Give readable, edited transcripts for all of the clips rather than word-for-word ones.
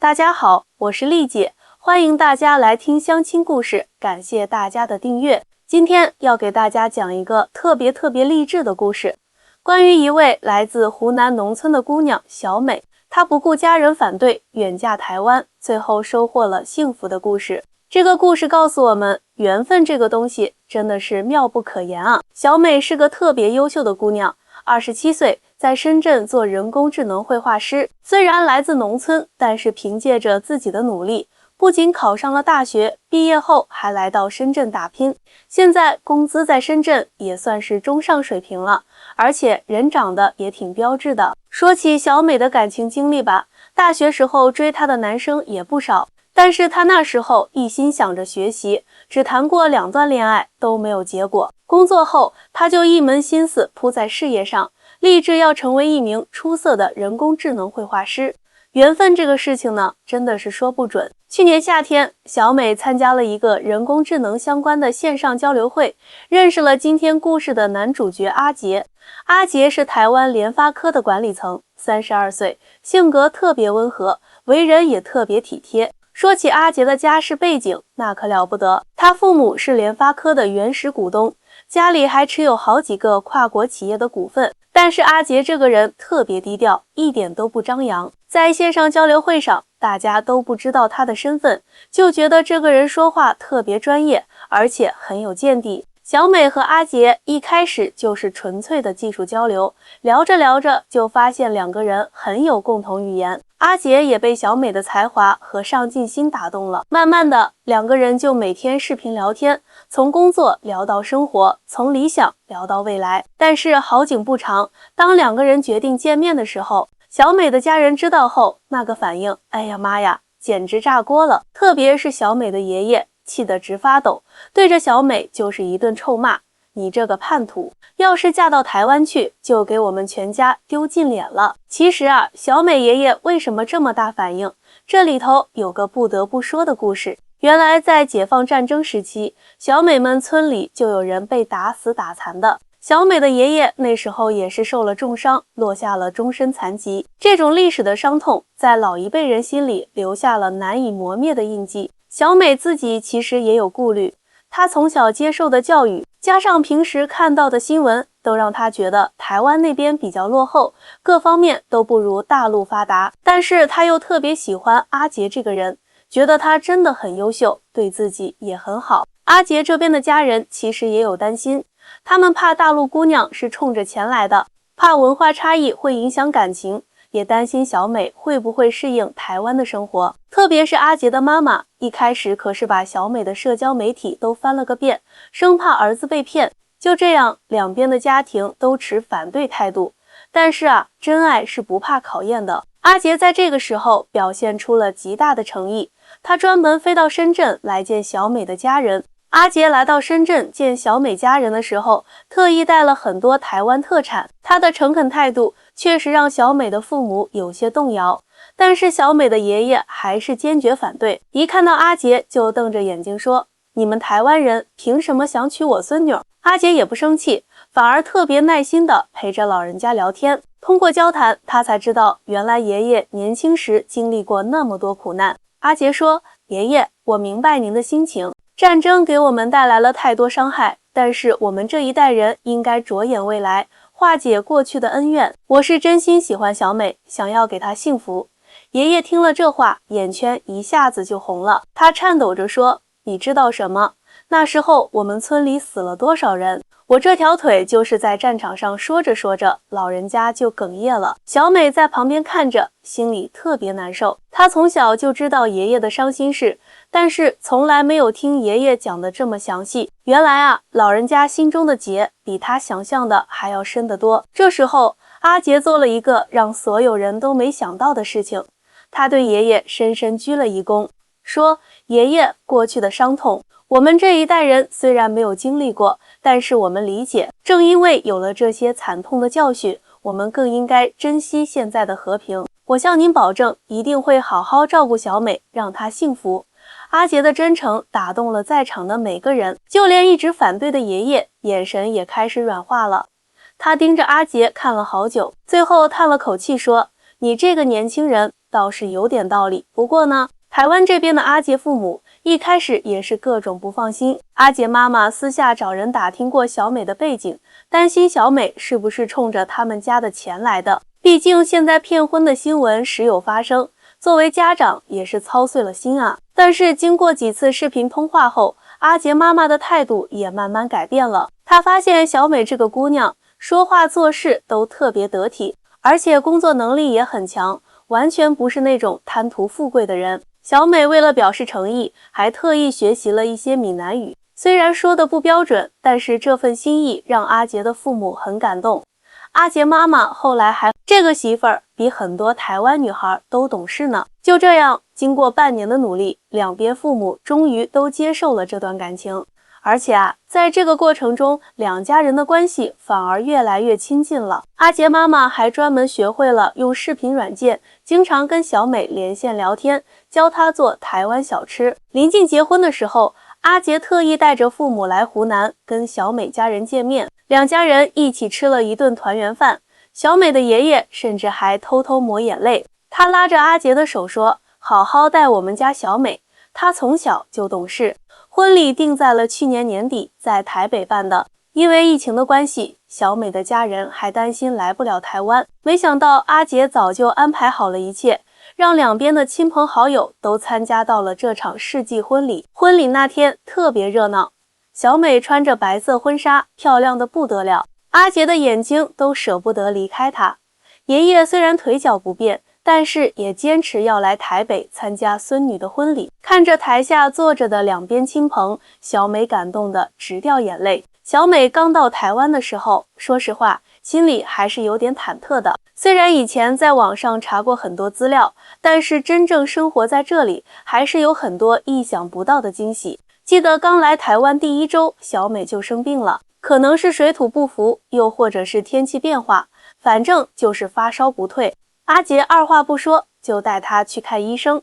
大家好，我是丽姐，欢迎大家来听相亲故事，感谢大家的订阅。今天要给大家讲一个特别励志的故事，关于一位来自湖南农村的姑娘小美，她不顾家人反对，远嫁台湾，最后收获了幸福的故事。这个故事告诉我们，缘分这个东西真的是妙不可言啊！小美是个特别优秀的姑娘，27岁，在深圳做人工智能绘画师。虽然来自农村，但是凭借着自己的努力，不仅考上了大学，毕业后还来到深圳打拼。现在工资在深圳也算是中上水平了，而且人长得也挺标致的。说起小美的感情经历吧，大学时候追她的男生也不少。但是他那时候一心想着学习，只谈过2段恋爱都没有结果。工作后，他就一门心思扑在事业上，立志要成为一名出色的人工智能绘画师。缘分这个事情呢，真的是说不准。去年夏天，小美参加了一个人工智能相关的线上交流会，认识了今天故事的男主角阿杰。阿杰是台湾联发科的管理层，32岁，性格特别温和，为人也特别体贴。说起阿杰的家世背景，那可了不得，他父母是联发科的原始股东，家里还持有好几个跨国企业的股份。但是阿杰这个人特别低调，一点都不张扬。在线上交流会上，大家都不知道他的身份，就觉得这个人说话特别专业，而且很有见地。小美和阿杰一开始就是纯粹的技术交流，聊着聊着就发现2个人很有共同语言。阿杰也被小美的才华和上进心打动了，慢慢的2个人就每天视频聊天，从工作聊到生活，从理想聊到未来。但是好景不长，当2个人决定见面的时候，小美的家人知道后，那个反应，哎呀妈呀，简直炸锅了！特别是小美的爷爷，气得直发抖，对着小美就是一顿臭骂，你这个叛徒，要是嫁到台湾去，就给我们全家丢尽脸了。其实啊，小美爷爷为什么这么大反应？这里头有个不得不说的故事。原来在解放战争时期，小美们村里就有人被打死打残的。小美的爷爷那时候也是受了重伤，落下了终身残疾。这种历史的伤痛，在老一辈人心里留下了难以磨灭的印记。小美自己其实也有顾虑，她从小接受的教育，加上平时看到的新闻，都让她觉得台湾那边比较落后，各方面都不如大陆发达。但是她又特别喜欢阿杰这个人，觉得他真的很优秀，对自己也很好。阿杰这边的家人其实也有担心，他们怕大陆姑娘是冲着钱来的，怕文化差异会影响感情，也担心小美会不会适应台湾的生活。特别是阿杰的妈妈，一开始可是把小美的社交媒体都翻了个遍，生怕儿子被骗。就这样，两边的家庭都持反对态度。但是啊，真爱是不怕考验的。阿杰在这个时候表现出了极大的诚意，他专门飞到深圳来见小美的家人。阿杰来到深圳见小美家人的时候，特意带了很多台湾特产。他的诚恳态度确实让小美的父母有些动摇，但是小美的爷爷还是坚决反对。一看到阿杰就瞪着眼睛说：“你们台湾人凭什么想娶我孙女？”阿杰也不生气，反而特别耐心地陪着老人家聊天。通过交谈，他才知道原来爷爷年轻时经历过那么多苦难。阿杰说：“爷爷，我明白您的心情。战争给我们带来了太多伤害，但是我们这一代人应该着眼未来，化解过去的恩怨。我是真心喜欢小美，想要给她幸福。”爷爷听了这话，眼圈一下子就红了，他颤抖着说：“你知道什么？那时候我们村里死了多少人？我这条腿就是在战场上。”说着说着，老人家就哽咽了。小美在旁边看着，心里特别难受。她从小就知道爷爷的伤心事，但是从来没有听爷爷讲得这么详细。原来啊，老人家心中的结比他想象的还要深得多。这时候，阿杰做了一个让所有人都没想到的事情，他对爷爷深深鞠了一躬，说：“爷爷，过去的伤痛，我们这一代人虽然没有经历过，但是我们理解。正因为有了这些惨痛的教训，我们更应该珍惜现在的和平。我向您保证，一定会好好照顾小美，让她幸福。”阿杰的真诚打动了在场的每个人，就连一直反对的爷爷，眼神也开始软化了。他盯着阿杰看了好久，最后叹了口气说：“你这个年轻人倒是有点道理。不过呢，台湾这边的阿杰父母一开始也是各种不放心。阿杰妈妈私下找人打听过小美的背景，担心小美是不是冲着他们家的钱来的。毕竟现在骗婚的新闻时有发生，作为家长也是操碎了心啊。但是经过几次视频通话后，阿杰妈妈的态度也慢慢改变了。她发现小美这个姑娘说话做事都特别得体，而且工作能力也很强，完全不是那种贪图富贵的人。小美为了表示诚意，还特意学习了一些闽南语，虽然说的不标准，但是这份心意让阿杰的父母很感动。阿杰妈妈后来还这个媳妇儿比很多台湾女孩都懂事呢。就这样，经过半年的努力，两边父母终于都接受了这段感情。而且在这个过程中，两家人的关系反而越来越亲近了。阿杰妈妈还专门学会了用视频软件，经常跟小美连线聊天，教她做台湾小吃。临近结婚的时候，阿杰特意带着父母来湖南跟小美家人见面，两家人一起吃了一顿团圆饭。小美的爷爷甚至还偷偷抹眼泪，他拉着阿杰的手说：“好好带我们家小美，她从小就懂事。”婚礼定在了去年年底，在台北办的。因为疫情的关系，小美的家人还担心来不了台湾。没想到阿杰早就安排好了一切，让两边的亲朋好友都参加到了这场世纪婚礼。婚礼那天特别热闹，小美穿着白色婚纱，漂亮的不得了。阿杰的眼睛都舍不得离开她。爷爷虽然腿脚不便，但是也坚持要来台北参加孙女的婚礼。看着台下坐着的两边亲朋，小美感动得直掉眼泪。小美刚到台湾的时候，说实话，心里还是有点忐忑的。虽然以前在网上查过很多资料，但是真正生活在这里，还是有很多意想不到的惊喜。记得刚来台湾第1周，小美就生病了，可能是水土不服，又或者是天气变化，反正就是发烧不退。阿杰二话不说就带她去看医生。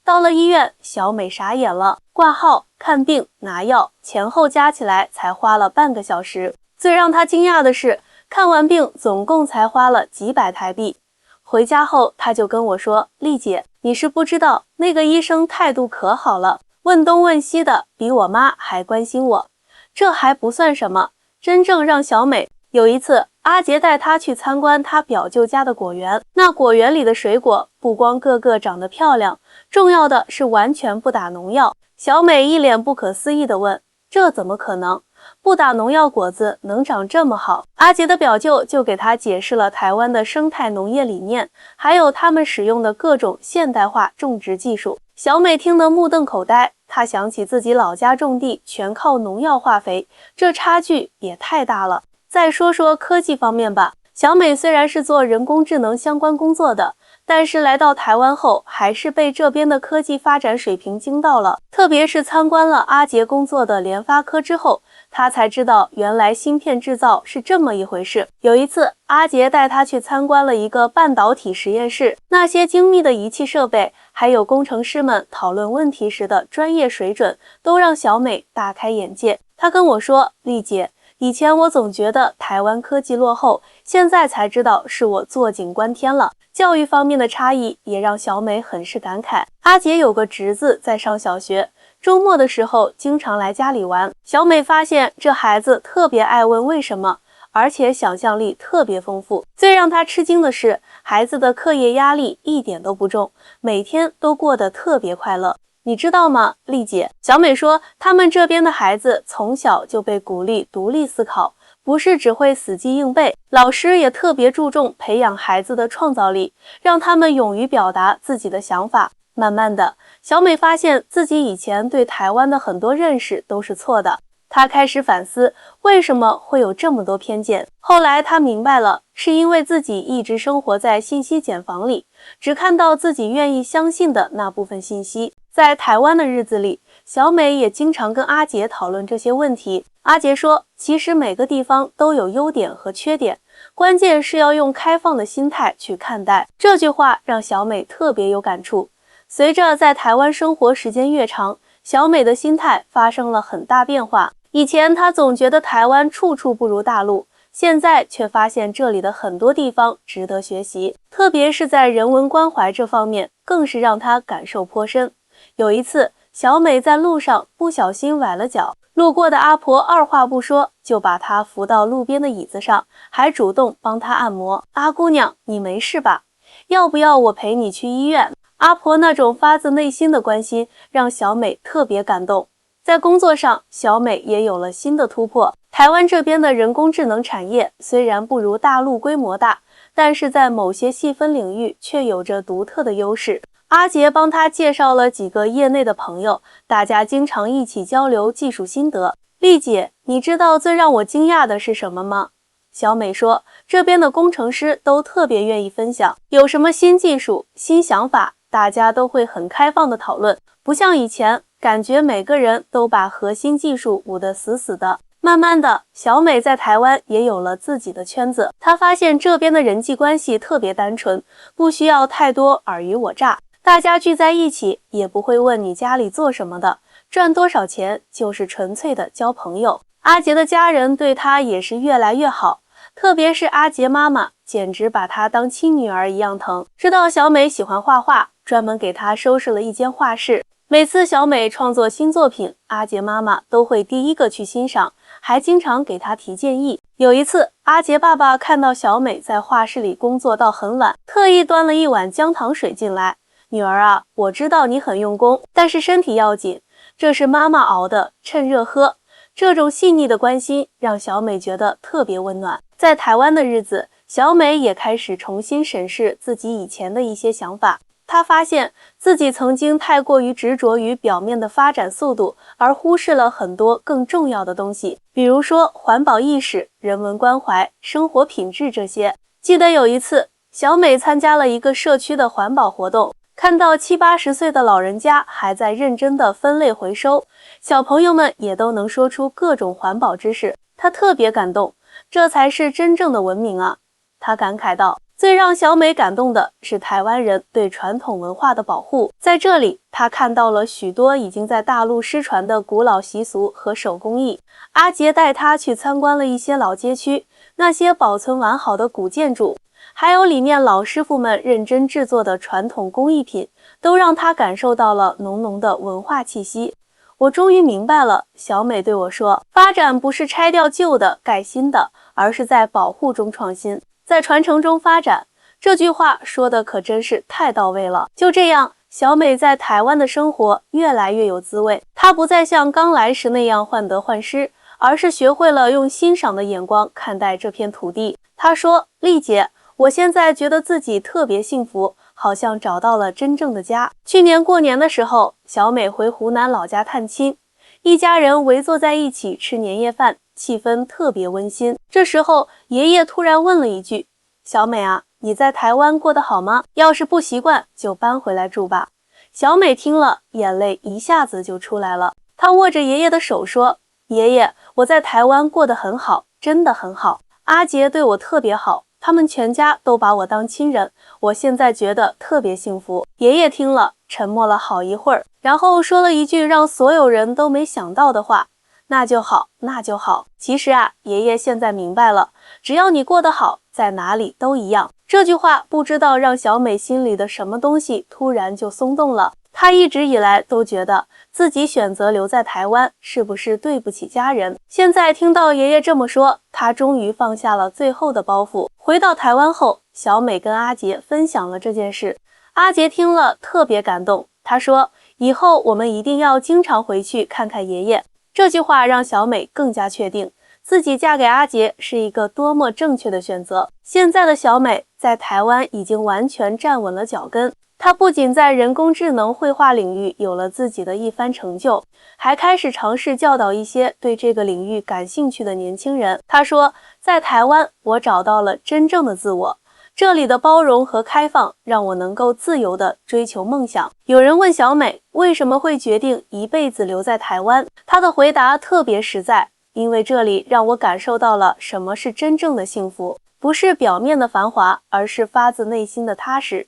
到了医院，小美傻眼了，挂号、看病、拿药，前后加起来才花了半个小时。最让她惊讶的是，看完病总共才花了几百台币。回家后，她就跟我说：“丽姐，你是不知道，那个医生态度可好了，问东问西的，比我妈还关心我。”这还不算什么，真正让小美有一次，阿杰带她去参观他表舅家的果园。那果园里的水果不光个个长得漂亮，重要的是完全不打农药。小美一脸不可思议地问：“这怎么可能？不打农药果子能长这么好？”阿杰的表舅就给她解释了台湾的生态农业理念，还有他们使用的各种现代化种植技术。小美听得目瞪口呆，她想起自己老家种地全靠农药化肥，这差距也太大了。再说说科技方面吧，小美虽然是做人工智能相关工作的，但是来到台湾后，还是被这边的科技发展水平惊到了。特别是参观了阿杰工作的联发科之后，她才知道原来芯片制造是这么一回事。有一次，阿杰带她去参观了一个半导体实验室，那些精密的仪器设备，还有工程师们讨论问题时的专业水准，都让小美大开眼界。她跟我说：“丽姐，以前我总觉得台湾科技落后，现在才知道是我坐井观天了。”教育方面的差异也让小美很是感慨。阿杰有个侄子在上小学，周末的时候经常来家里玩。小美发现这孩子特别爱问为什么，而且想象力特别丰富。最让她吃惊的是，孩子的课业压力一点都不重，每天都过得特别快乐。你知道吗，丽姐？小美说，他们这边的孩子从小就被鼓励独立思考，不是只会死记硬背。老师也特别注重培养孩子的创造力，让他们勇于表达自己的想法。慢慢的，小美发现自己以前对台湾的很多认识都是错的。她开始反思，为什么会有这么多偏见。后来她明白了，是因为自己一直生活在信息茧房里，只看到自己愿意相信的那部分信息。在台湾的日子里，小美也经常跟阿杰讨论这些问题。阿杰说，其实每个地方都有优点和缺点，关键是要用开放的心态去看待。这句话让小美特别有感触。随着在台湾生活时间越长，小美的心态发生了很大变化。以前她总觉得台湾处处不如大陆，现在却发现这里的很多地方值得学习，特别是在人文关怀这方面，更是让她感受颇深。有一次，小美在路上不小心崴了脚，路过的阿婆二话不说就把她扶到路边的椅子上，还主动帮她按摩。阿姑娘，你没事吧？要不要我陪你去医院？阿婆那种发自内心的关心让小美特别感动。在工作上，小美也有了新的突破。台湾这边的人工智能产业虽然不如大陆规模大，但是在某些细分领域却有着独特的优势。阿杰帮她介绍了几个业内的朋友，大家经常一起交流技术心得。丽姐，你知道最让我惊讶的是什么吗？小美说，这边的工程师都特别愿意分享，有什么新技术、新想法，大家都会很开放的讨论，不像以前，感觉每个人都把核心技术捂得死死的。慢慢的，小美在台湾也有了自己的圈子，她发现这边的人际关系特别单纯，不需要太多尔虞我诈，大家聚在一起也不会问你家里做什么的，赚多少钱，就是纯粹的交朋友。阿杰的家人对她也是越来越好，特别是阿杰妈妈，简直把她当亲女儿一样疼。知道小美喜欢画画，专门给她收拾了一间画室。每次小美创作新作品，阿杰妈妈都会第一个去欣赏，还经常给她提建议。有一次，阿杰爸爸看到小美在画室里工作到很晚，特意端了一碗姜糖水进来。女儿啊，我知道你很用功，但是身体要紧，这是妈妈熬的，趁热喝。这种细腻的关心让小美觉得特别温暖。在台湾的日子，小美也开始重新审视自己以前的一些想法。她发现自己曾经太过于执着于表面的发展速度，而忽视了很多更重要的东西，比如说环保意识、人文关怀、生活品质这些。记得有一次，小美参加了一个社区的环保活动，看到70、80岁的老人家还在认真的分类回收，小朋友们也都能说出各种环保知识，她特别感动，这才是真正的文明啊！她感慨道。最让小美感动的是台湾人对传统文化的保护，在这里，她看到了许多已经在大陆失传的古老习俗和手工艺。阿杰带她去参观了一些老街区，那些保存完好的古建筑，还有里面老师傅们认真制作的传统工艺品，都让她感受到了浓浓的文化气息。我终于明白了，小美对我说，发展不是拆掉旧的盖新的，而是在保护中创新，在传承中发展。这句话说的可真是太到位了。就这样，小美在台湾的生活越来越有滋味。她不再像刚来时那样患得患失，而是学会了用欣赏的眼光看待这片土地。她说，丽姐，我现在觉得自己特别幸福，好像找到了真正的家。去年过年的时候，小美回湖南老家探亲，一家人围坐在一起吃年夜饭，气氛特别温馨。这时候，爷爷突然问了一句，小美啊，你在台湾过得好吗？要是不习惯，就搬回来住吧。小美听了，眼泪一下子就出来了。她握着爷爷的手说，爷爷，我在台湾过得很好，真的很好。阿杰对我特别好，他们全家都把我当亲人，我现在觉得特别幸福。爷爷听了，沉默了好一会儿，然后说了一句让所有人都没想到的话，那就好，那就好。其实啊，爷爷现在明白了，只要你过得好，在哪里都一样。这句话不知道让小美心里的什么东西突然就松动了。她一直以来都觉得自己选择留在台湾是不是对不起家人，现在听到爷爷这么说，她终于放下了最后的包袱。回到台湾后，小美跟阿杰分享了这件事，阿杰听了特别感动，他说，以后我们一定要经常回去看看爷爷。这句话让小美更加确定自己嫁给阿杰是一个多么正确的选择。现在的小美在台湾已经完全站稳了脚跟，她不仅在人工智能绘画领域有了自己的一番成就，还开始尝试教导一些对这个领域感兴趣的年轻人。她说，在台湾我找到了真正的自我，这里的包容和开放让我能够自由地追求梦想。有人问小美为什么会决定一辈子留在台湾，她的回答特别实在，因为这里让我感受到了什么是真正的幸福，不是表面的繁华，而是发自内心的踏实。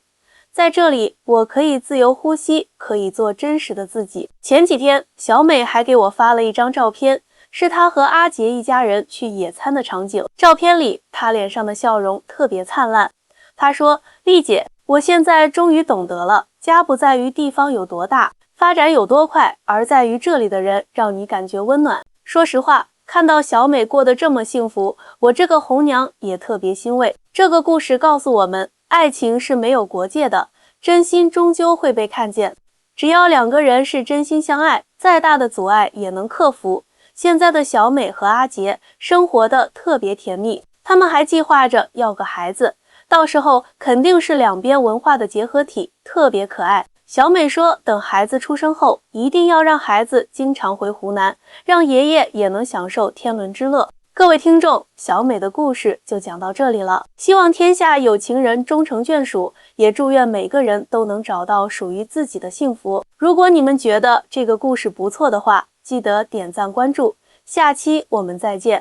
在这里，我可以自由呼吸，可以做真实的自己。前几天，小美还给我发了一张照片，是他和阿杰一家人去野餐的场景。照片里，他脸上的笑容特别灿烂。他说：“丽姐，我现在终于懂得了，家不在于地方有多大，发展有多快，而在于这里的人让你感觉温暖。”说实话，看到小美过得这么幸福，我这个红娘也特别欣慰。这个故事告诉我们，爱情是没有国界的，真心终究会被看见。只要两个人是真心相爱，再大的阻碍也能克服。现在的小美和阿杰生活的特别甜蜜，他们还计划着要个孩子，到时候肯定是两边文化的结合体，特别可爱。小美说，等孩子出生后，一定要让孩子经常回湖南，让爷爷也能享受天伦之乐。各位听众，小美的故事就讲到这里了。希望天下有情人终成眷属，也祝愿每个人都能找到属于自己的幸福。如果你们觉得这个故事不错的话，记得点赞关注。下期我们再见。